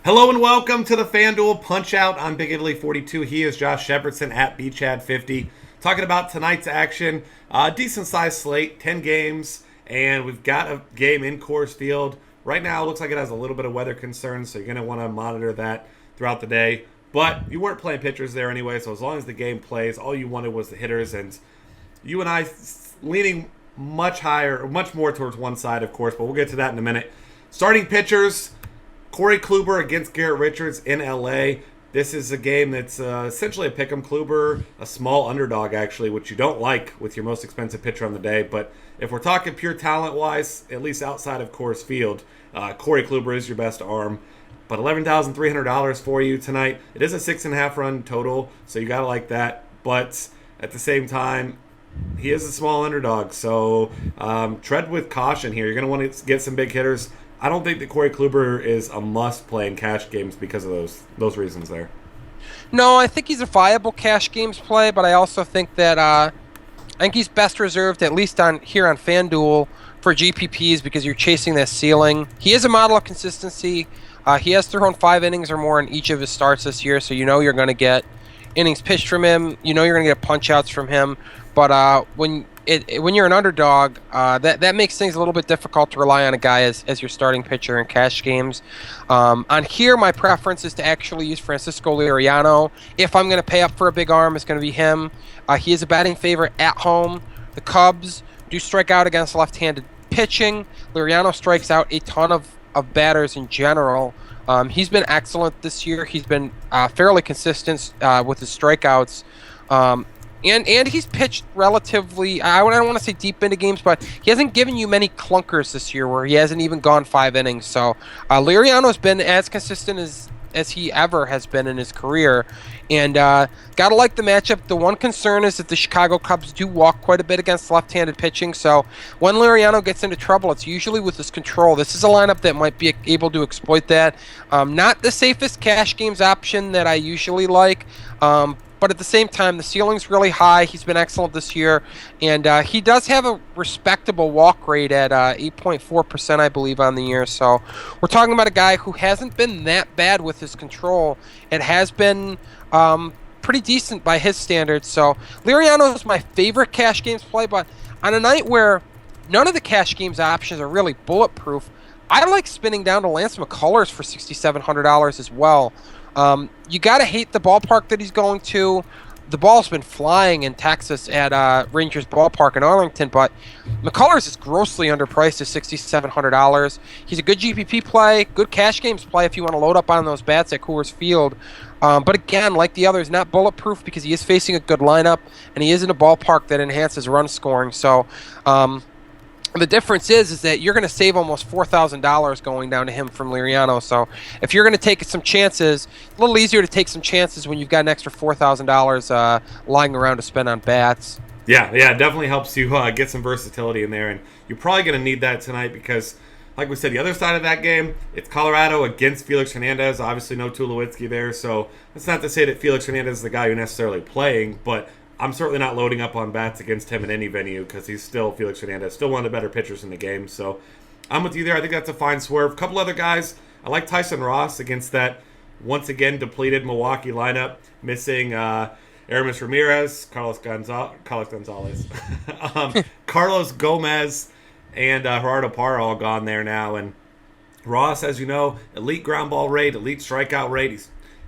Hello and welcome to the FanDuel Punch-Out. I'm Big Italy 42. He is Josh Shepardson at BChad50. Talking about tonight's action. Decent-sized slate, 10 games, and we've got a game in Coors Field. Right now, it looks like it has a little bit of weather concerns, so you're going to want to monitor that throughout the day. But you weren't playing pitchers there anyway, so as long as the game plays, all you wanted was the hitters. And you and I leaning much higher, much more towards one side, of course, but we'll get to that in a minute. Starting pitchers. Corey Kluber against Garrett Richards in LA. This is a game that's essentially a pick'em. Kluber, a small underdog actually, which you don't like with your most expensive pitcher on the day. But if we're talking pure talent-wise, at least outside of Coors Field, Corey Kluber is your best arm. But $11,300 for you tonight. It is a 6.5 run total, so you gotta like that. But at the same time, he is a small underdog, so tread with caution here. You're gonna want to get some big hitters. I don't think that Corey Kluber is a must-play in cash games because of those reasons there. No, I think he's a viable cash games play, but I also think that I think he's best reserved, at least on FanDuel, for GPPs because you're chasing that ceiling. He is a model of consistency. He has thrown 5 innings or more in each of his starts this year, so you know you're going to get innings pitched from him. You know you're going to get punch-outs from him. But when you're an underdog, that makes things a little bit difficult to rely on a guy as your starting pitcher in cash games. On here, my preference is to actually use Francisco Liriano. If I'm going to pay up for a big arm, it's going to be him. He is a batting favorite at home. The Cubs do strike out against left-handed pitching. Liriano strikes out a ton of batters in general. He's been excellent this year. He's been fairly consistent with his strikeouts. And he's pitched relatively, I don't want to say deep into games, but he hasn't given you many clunkers this year where he hasn't even gone 5 innings. So Liriano's been as consistent as he ever has been in his career. And got to like the matchup. The one concern is that the Chicago Cubs do walk quite a bit against left-handed pitching. So when Liriano gets into trouble, it's usually with his control. This is a lineup that might be able to exploit that. Not the safest cash games option that I usually like. But at the same time, the ceiling's really high. He's been excellent this year. And he does have a respectable walk rate at 8.4%, I believe, on the year. So we're talking about a guy who hasn't been that bad with his control. It has been pretty decent by his standards. So Liriano is my favorite cash games play. But on a night where none of the cash games options are really bulletproof, I like spinning down to Lance McCullers for $6,700 as well. You got to hate the ballpark that he's going to. The ball's been flying in Texas at Rangers Ballpark in Arlington, but McCullers is grossly underpriced at $6,700. He's a good GPP play, good cash games play if you want to load up on those bats at Coors Field. But again, like the others, not bulletproof because he is facing a good lineup, and he is in a ballpark that enhances run scoring. So the difference is that you're going to save almost $4,000 going down to him from Liriano. So if you're going to take some chances, a little easier to take some chances when you've got an extra $4,000 lying around to spend on bats. Yeah, it definitely helps you get some versatility in there. And you're probably going to need that tonight because, like we said, the other side of that game, it's Colorado against Felix Hernandez. Obviously no Tulowitzki there. So that's not to say that Felix Hernandez is the guy you're necessarily playing, but I'm certainly not loading up on bats against him in any venue because he's still Felix Hernandez, still one of the better pitchers in the game. So I'm with you there. I think that's a fine swerve. A couple other guys. I like Tyson Ross against that once again depleted Milwaukee lineup, missing Aramis Ramirez, Carlos Gonzalez, Carlos Gomez, and Gerardo Parra all gone there now. And Ross, as you know, elite ground ball rate, elite strikeout rate,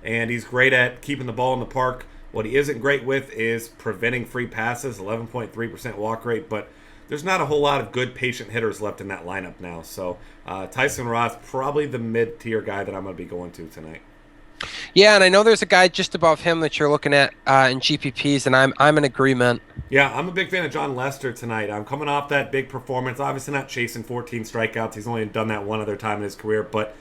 he's great at keeping the ball in the park. What he isn't great with is preventing free passes, 11.3% walk rate, but there's not a whole lot of good patient hitters left in that lineup now. So Tyson Ross, probably the mid-tier guy that I'm going to be going to tonight. Yeah, and I know there's a guy just above him that you're looking at in GPPs, and I'm in agreement. Yeah, I'm a big fan of John Lester tonight. I'm coming off that big performance, obviously not chasing 14 strikeouts. He's only done that one other time in his career, but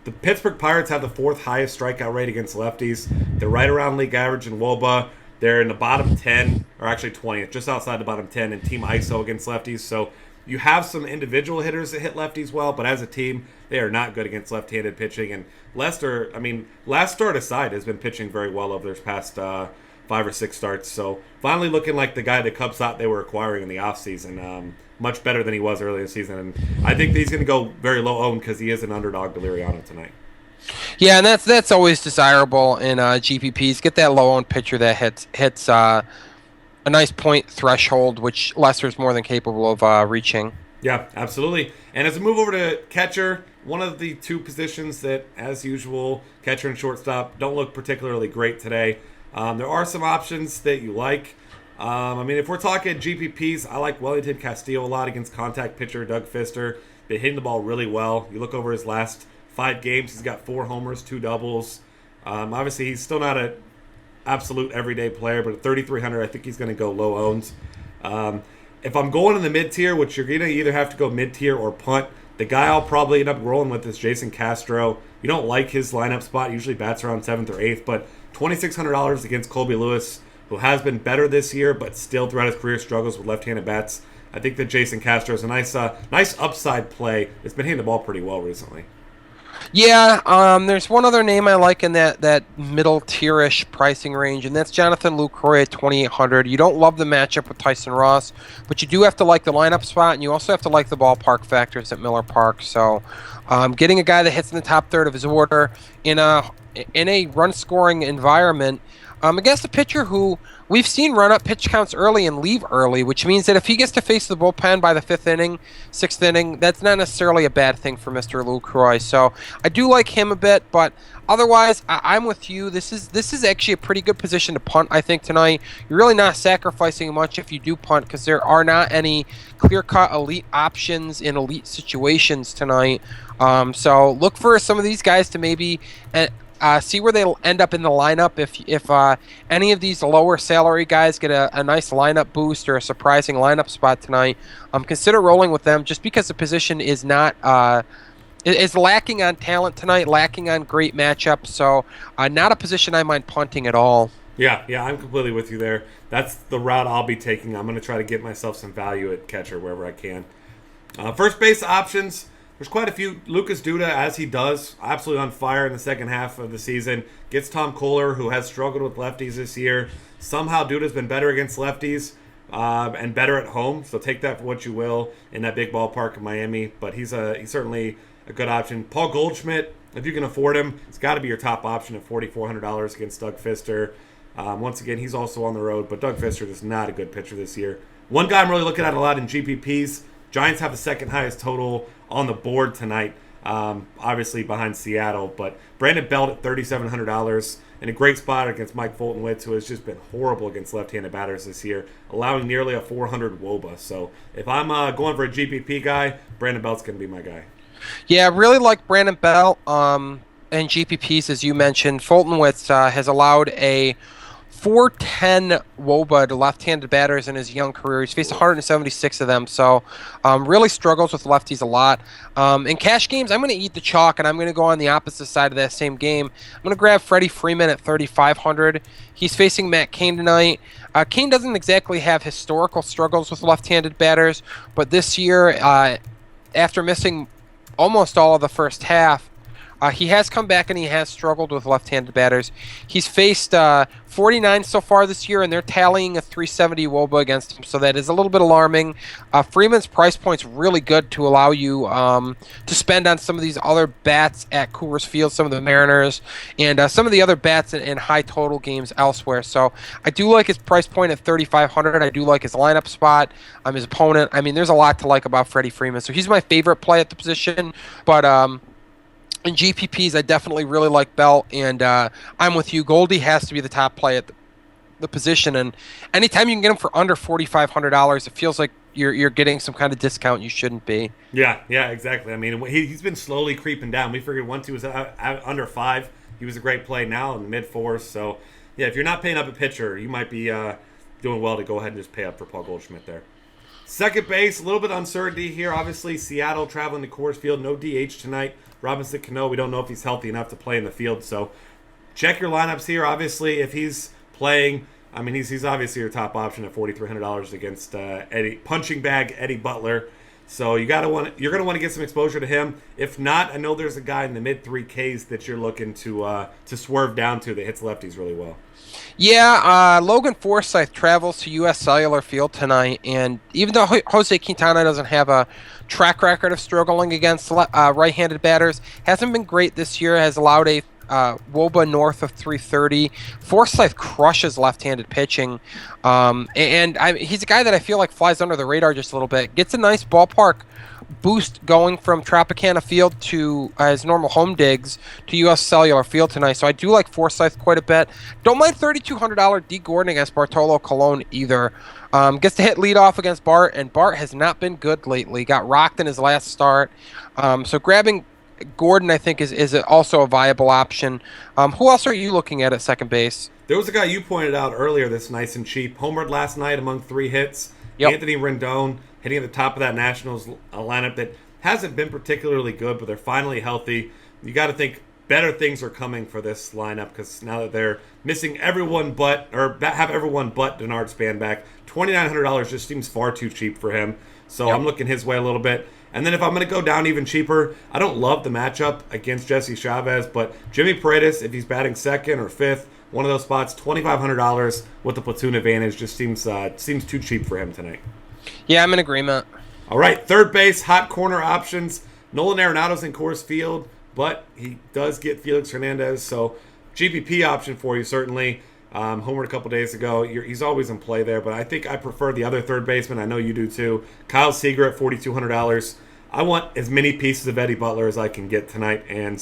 the Pittsburgh Pirates have the 4th highest strikeout rate against lefties. They're right around league average in WOBA. They're in the bottom 10, or actually 20th, just outside the bottom 10 in team ISO against lefties. So you have some individual hitters that hit lefties well, but as a team, they are not good against left-handed pitching. And Lester, last start aside, has been pitching very well over their past 5 or 6 starts. So finally looking like the guy the Cubs thought they were acquiring in the offseason. Much better than he was earlier in the season. And I think he's going to go very low owned because he is an underdog to Liriano tonight. Yeah, and that's always desirable in GPPs. Get that low owned pitcher that hits a nice point threshold, which Lester's more than capable of reaching. Yeah, absolutely. And as we move over to catcher, one of the two positions that, as usual, catcher and shortstop don't look particularly great today. There are some options that you like. I mean, if we're talking GPPs, I like Wellington Castillo a lot against contact pitcher Doug Fister. Been hitting the ball really well. You look over his last 5 games, he's got 4 homers, 2 doubles. Obviously, he's still not an absolute everyday player, but at 3,300, I think he's going to go low owned. If I'm going in the mid tier, which you're going to either have to go mid tier or punt, the guy I'll probably end up rolling with is Jason Castro. You don't like his lineup spot, usually bats around 7th or 8th, but $2,600 against Colby Lewis, who has been better this year, but still throughout his career struggles with left-handed bats. I think that Jason Castro is a nice upside play. It's been hitting the ball pretty well recently. Yeah, there's one other name I like in that middle tierish pricing range, and that's Jonathan Lucroy at 2,800. You don't love the matchup with Tyson Ross, but you do have to like the lineup spot, and you also have to like the ballpark factors at Miller Park. So, getting a guy that hits in the top third of his order in a run scoring environment against a pitcher who we've seen run up pitch counts early and leave early, which means that if he gets to face the bullpen by the 5th inning, 6th inning, that's not necessarily a bad thing for Mr. Lucroy. So I do like him a bit, but otherwise, I'm with you. This is actually a pretty good position to punt, I think, tonight. You're really not sacrificing much if you do punt because there are not any clear-cut elite options in elite situations tonight. So look for some of these guys to maybe see where they'll end up in the lineup. If any of these lower salary guys get a nice lineup boost or a surprising lineup spot tonight, consider rolling with them just because the position is not is lacking on talent tonight, lacking on great matchups. So not a position I mind punting at all. Yeah, I'm completely with you there. That's the route I'll be taking. I'm going to try to get myself some value at catcher wherever I can. First base options. There's quite a few. Lucas Duda, as he does, absolutely on fire in the second half of the season. Gets Tom Kohler, who has struggled with lefties this year. Somehow Duda's been better against lefties and better at home. So take that for what you will in that big ballpark in Miami. But he's certainly a good option. Paul Goldschmidt, if you can afford him, it's got to be your top option at $4,400 against Doug Fister. Once again, he's also on the road, but Doug Fister is not a good pitcher this year. One guy I'm really looking at a lot in GPPs. Giants have the second highest total on the board tonight, obviously behind Seattle. But Brandon Belt at $3,700 in a great spot against Mike Fulton-Witz, who has just been horrible against left-handed batters this year, allowing nearly a 400 WOBA. So if I'm going for a GPP guy, Brandon Belt's going to be my guy. Yeah, I really like Brandon Belt and GPPs, as you mentioned. Fulton-Witz has allowed a 410 WOBA to left-handed batters in his young career. He's faced 176 of them, so really struggles with lefties a lot. In cash games, I'm going to eat the chalk, and I'm going to go on the opposite side of that same game. I'm going to grab Freddie Freeman at 3,500. He's facing Matt Cain tonight. Cain doesn't exactly have historical struggles with left-handed batters, but this year, after missing almost all of the first half, he has come back and he has struggled with left-handed batters. He's faced 49 so far this year, and they're tallying a 370 WOBA against him, so that is a little bit alarming. Freeman's price point's really good to allow you to spend on some of these other bats at Coors Field, some of the Mariners, and some of the other bats in high total games elsewhere. So I do like his price point at 3,500. I do like his lineup spot, his opponent. I mean, there's a lot to like about Freddie Freeman. So he's my favorite play at the position, but in GPPs, I definitely really like Bell, and I'm with you. Goldie has to be the top play at the position, and anytime you can get him for under $4,500, it feels like you're getting some kind of discount you shouldn't be. Yeah, exactly. I mean, he's been slowly creeping down. We figured once he was under 5, he was a great play. Now in the mid-4s, so yeah, if you're not paying up a pitcher, you might be doing well to go ahead and just pay up for Paul Goldschmidt there. Second base, a little bit of uncertainty here. Obviously, Seattle traveling to Coors Field, no DH tonight. Robinson Cano, we don't know if he's healthy enough to play in the field, so check your lineups here. Obviously, if he's playing, I mean, he's obviously your top option at $4,300 against punching bag Eddie Butler. So you're going to want to get some exposure to him. If not, I know there's a guy in the mid 3Ks that you're looking to swerve down to that hits lefties really well. Yeah, Logan Forsythe travels to U.S. Cellular Field tonight, and even though Jose Quintana doesn't have a track record of struggling against right-handed batters, hasn't been great this year, has allowed a WOBA north of 330. Forsythe crushes left-handed pitching, he's a guy that I feel like flies under the radar just a little bit. Gets a nice ballpark boost going from Tropicana Field to his normal home digs to U.S. Cellular Field tonight. So I do like Forsythe quite a bit. Don't mind $3,200 D. Gordon against Bartolo Colon either. Gets to hit leadoff against Bart, and Bart has not been good lately. Got rocked in his last start. So grabbing Gordon, I think, is also a viable option. Who else are you looking at second base? There was a guy you pointed out earlier that's nice and cheap. Homered last night among 3 hits. Yep. Anthony Rendon hitting at the top of that Nationals lineup that hasn't been particularly good, but they're finally healthy. You got to think better things are coming for this lineup because now that they're missing everyone but, or have everyone but Denard Span back, $2,900 just seems far too cheap for him. So Yep. I'm looking his way a little bit. And then if I'm going to go down even cheaper, I don't love the matchup against Jesse Chavez, but Jimmy Paredes, if he's batting second or fifth, one of those spots, $2,500 with the platoon advantage just seems too cheap for him tonight. Yeah, I'm in agreement. All right, third base, hot corner options. Nolan Arenado's in Coors Field, but he does get Felix Hernandez, so GPP option for you certainly. Homered a couple days ago. He's always in play there, but I think I prefer the other third baseman. I know you do too. Kyle Seager at $4,200. I want as many pieces of Eddie Butler as I can get tonight, and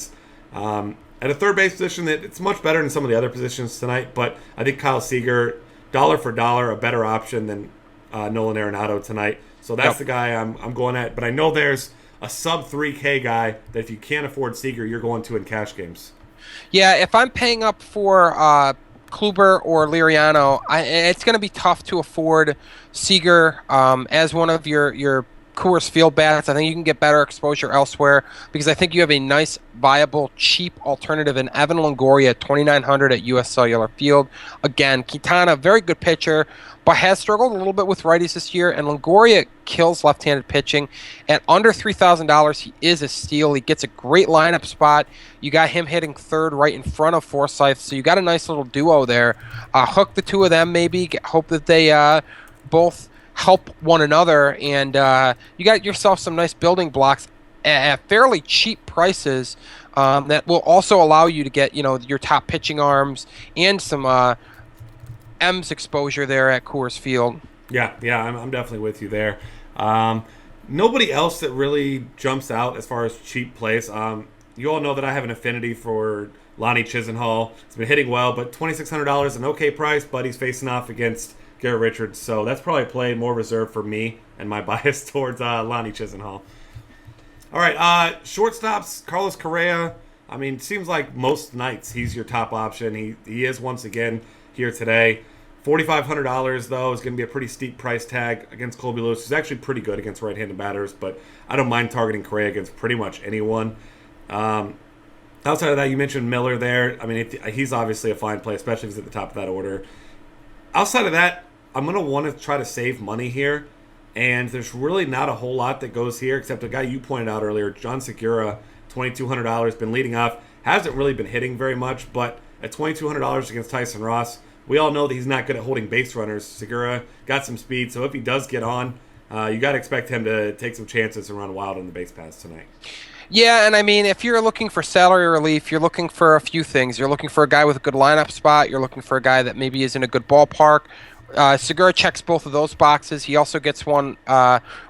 at a third base position, that it's much better than some of the other positions tonight, but I think Kyle Seager, dollar for dollar, a better option than Nolan Arenado tonight. So that's the guy I'm going at. But I know there's a sub 3K guy that if you can't afford Seager, you're going to in cash games. Yeah, if I'm paying up for Kluber or Liriano, it's going to be tough to afford Seager as one of your Coors Field bats. I think you can get better exposure elsewhere because I think you have a nice, viable, cheap alternative in Evan Longoria at $2,900 at U.S. Cellular Field. Again, Quintana, very good pitcher, but has struggled a little bit with righties this year, and Longoria kills left-handed pitching. At under $3,000, he is a steal. He gets a great lineup spot. You got him hitting third right in front of Forsythe, so you got a nice little duo there. Hook the two of them maybe. Hope that they both help one another, and you got yourself some nice building blocks at fairly cheap prices that will also allow you to get your top pitching arms and some M's exposure there at Coors Field. Yeah, I'm definitely with you there. Nobody else that really jumps out as far as cheap plays. You all know that I have an affinity for Lonnie Chisenhall. He's been hitting well, but $2,600 an okay price, but he's facing off against Garrett Richards, so that's probably a play more reserved for me and my bias towards Lonnie Chisenhall. All right, shortstops, Carlos Correa. I mean, seems like most nights he's your top option. He is once again here today. $4,500 though is going to be a pretty steep price tag against Colby Lewis, who's actually pretty good against right-handed batters, but I don't mind targeting Correa against pretty much anyone. Outside of that, you mentioned Miller there. I mean, he's obviously a fine play, especially if he's at the top of that order. Outside of that, I'm going to want to try to save money here, and there's really not a whole lot that goes here except a guy you pointed out earlier, John Segura, $2,200, been leading off, hasn't really been hitting very much, but at $2,200 against Tyson Ross, we all know that he's not good at holding base runners. Segura got some speed, so if he does get on, you got to expect him to take some chances and run wild on the base paths tonight. Yeah, and I mean, if you're looking for salary relief, you're looking for a few things. You're looking for a guy with a good lineup spot. You're looking for a guy that maybe is in a good ballpark. Segura checks both of those boxes. He also gets one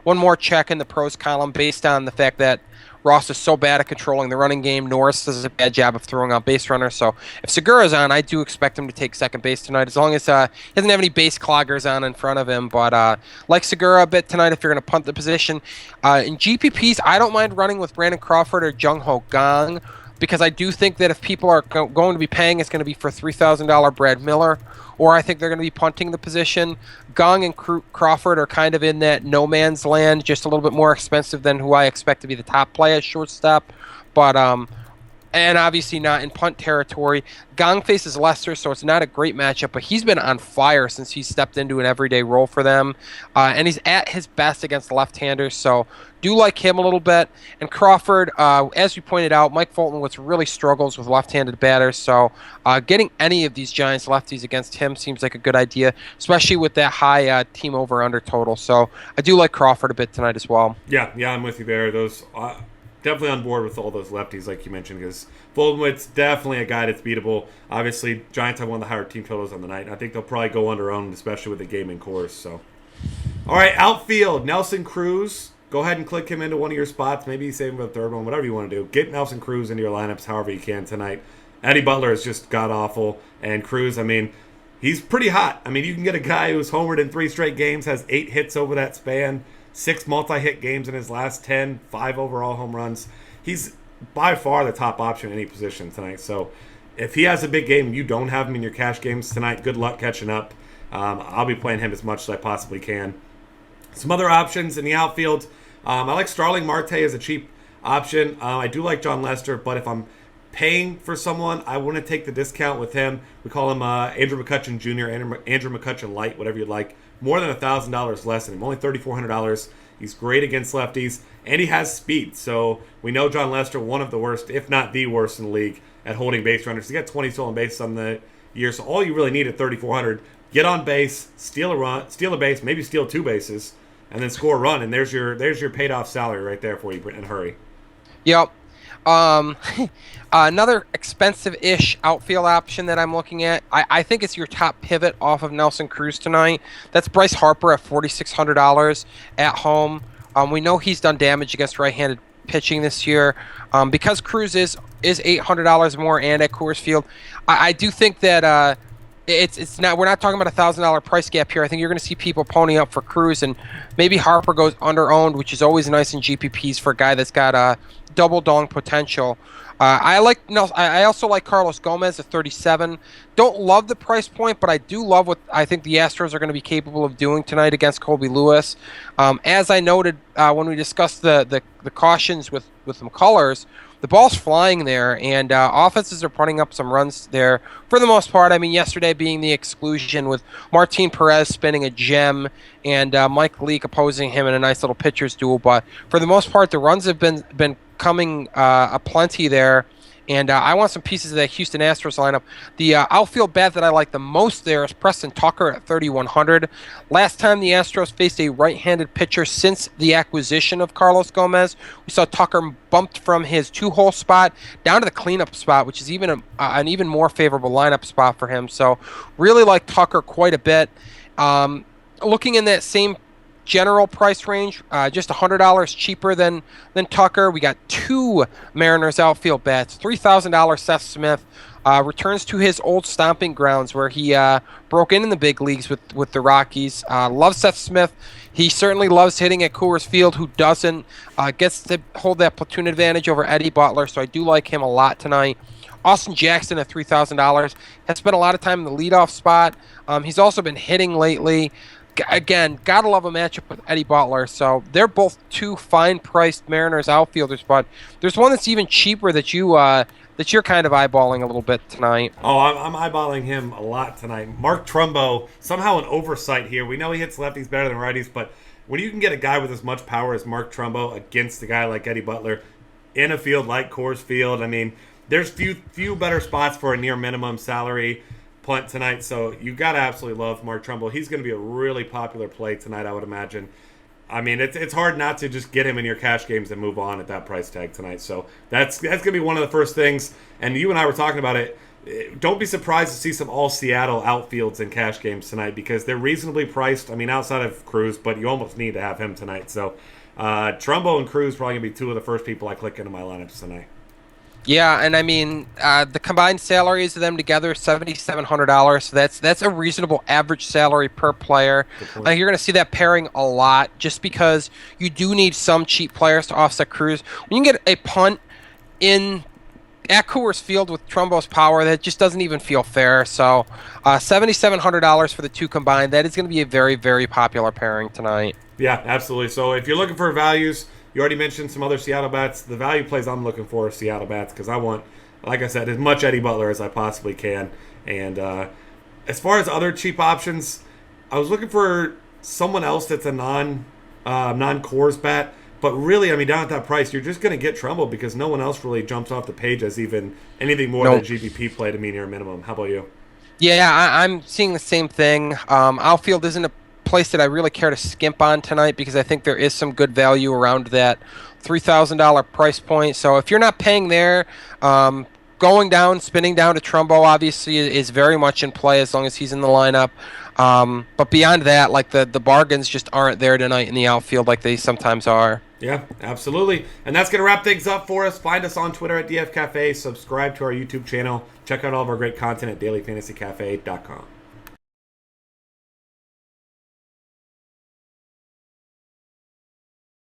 more check in the pros column based on the fact that Ross is so bad at controlling the running game. Norris does a bad job of throwing out base runners. So if Segura's on, I do expect him to take second base tonight, as long as he doesn't have any base cloggers on in front of him. But like Segura a bit tonight, if you're going to punt the position. In GPPs, I don't mind running with Brandon Crawford or Jung-Ho Kang, because I do think that if people are going to be paying, it's going to be for $3,000 Brad Miller, or I think they're going to be punting the position. Gong and Crawford are kind of in that no man's land, just a little bit more expensive than who I expect to be the top play at shortstop. But and obviously not in punt territory. Gong faces Leicester, so it's not a great matchup, but he's been on fire since he stepped into an everyday role for them. And he's at his best against left-handers, so do like him a little bit. And Crawford, as we pointed out, Mike Fulton really struggles with left-handed batters, so getting any of these Giants lefties against him seems like a good idea, especially with that high team over-under total. So I do like Crawford a bit tonight as well. Yeah, I'm with you there. Those definitely on board with all those lefties like you mentioned, because Fulton's definitely a guy that's beatable. Obviously, Giants have one of the higher team totals on the night. I think they'll probably go under owned, especially with the game in course. So, all right, outfield, Nelson Cruz. Go ahead and click him into one of your spots. Maybe you save him for the third one, whatever you want to do. Get Nelson Cruz into your lineups however you can tonight. Eddie Butler is just god-awful, and Cruz, I mean, he's pretty hot. I mean, you can get a guy who's homered in 3 straight games, has 8 hits over that span, 6 multi-hit games in his last 10, 5 overall home runs. He's by far the top option in any position tonight. So if he has a big game and you don't have him in your cash games tonight, good luck catching up. I'll be playing him as much as I possibly can. Some other options in the outfield. I like Starling Marte as a cheap option. I do like John Lester, but if I'm paying for someone, I want to take the discount with him. We call him Andrew McCutchen Jr., Andrew McCutchen Light, whatever you'd like. More than $1,000 less than him, only $3,400. He's great against lefties, and he has speed. So we know John Lester, one of the worst, if not the worst in the league at holding base runners. He got 20 stolen bases on the year, so all you really need at 3,400, get on base, steal a base, maybe steal 2 bases, and then score a run, and there's your paid off salary right there for you, and hurry. Yep. Another expensive-ish outfield option that I'm looking at, I think it's your top pivot off of Nelson Cruz tonight. That's Bryce Harper at $4,600 at home. We know he's done damage against right-handed pitching this year. Because Cruz is $800 more and at Coors Field, I do think that it's not. We're not talking about $1,000 price gap here. I think you're going to see people pony up for Cruz, and maybe Harper goes under-owned, which is always nice in GPPs for a guy that's got double dong potential. I also like Carlos Gomez at 37. Don't love the price point, but I do love what I think the Astros are going to be capable of doing tonight against Colby Lewis. As I noted when we discussed the cautions with McCullers, the ball's flying there, and offenses are putting up some runs there for the most part. I mean, yesterday being the exclusion with Martin Perez spinning a gem and Mike Leake opposing him in a nice little pitcher's duel. But for the most part, the runs have been coming aplenty there. And I want some pieces of that Houston Astros lineup. The outfield bat that I like the most there is Preston Tucker at 3,100. Last time the Astros faced a right-handed pitcher since the acquisition of Carlos Gomez, we saw Tucker bumped from his 2-hole spot down to the cleanup spot, which is even an even more favorable lineup spot for him. So really like Tucker quite a bit. Looking in that same general price range, just $100 cheaper than Tucker. We got 2 Mariners outfield bats. $3,000 Seth Smith returns to his old stomping grounds where he broke in the big leagues with the Rockies. Love Seth Smith. He certainly loves hitting at Coors Field. Who doesn't? Gets to hold that platoon advantage over Eddie Butler, so I do like him a lot tonight. Austin Jackson at $3,000 has spent a lot of time in the leadoff spot. He's also been hitting lately. Again, gotta love a matchup with Eddie Butler. So they're both 2 fine-priced Mariners outfielders, but there's one that's even cheaper that you're kind of eyeballing a little bit tonight. Oh, I'm eyeballing him a lot tonight. Mark Trumbo, somehow an oversight here. We know he hits lefties better than righties, but when you can get a guy with as much power as Mark Trumbo against a guy like Eddie Butler in a field like Coors Field, I mean, there's few better spots for a near minimum salary punt tonight, so you got to absolutely love Mark Trumbull. He's going to be a really popular play tonight, I would imagine. I mean, it's hard not to just get him in your cash games and move on at that price tag tonight. So that's going to be one of the first things. And you and I were talking about it. Don't be surprised to see some all Seattle outfields in cash games tonight because they're reasonably priced. I mean, outside of Cruz, but you almost need to have him tonight. So Trumbo and Cruz probably going to be 2 of the first people I click into my lineups tonight. Yeah, and I mean, the combined salaries of them together, $7,700. So that's a reasonable average salary per player. You're going to see that pairing a lot, just because you do need some cheap players to offset Cruz. When you get a punt at Coors Field with Trumbo's power, that just doesn't even feel fair. So, $7,700 for the 2 combined. That is going to be a very, very popular pairing tonight. Yeah, absolutely. So if you're looking for values, You already mentioned some other Seattle bats. The value plays I'm looking for are Seattle bats because I want, like I said, as much Eddie Butler as I possibly can. And as far as other cheap options, I was looking for someone else that's a non-Coors bat. But really, I mean, down at that price, you're just going to get Trumbo because no one else really jumps off the page as even anything more than GPP play to me near a minimum. How about you? Yeah, I'm seeing the same thing. Outfield isn't a place that I really care to skimp on tonight because I think there is some good value around that $3,000 price point. So if you're not paying there, going down, spinning down to Trumbo obviously is very much in play as long as he's in the lineup. But beyond that, like the bargains just aren't there tonight in the outfield like they sometimes are. Yeah, absolutely. And that's going to wrap things up for us. Find us on Twitter at DF Cafe. Subscribe to our YouTube channel. Check out all of our great content at dailyfantasycafe.com.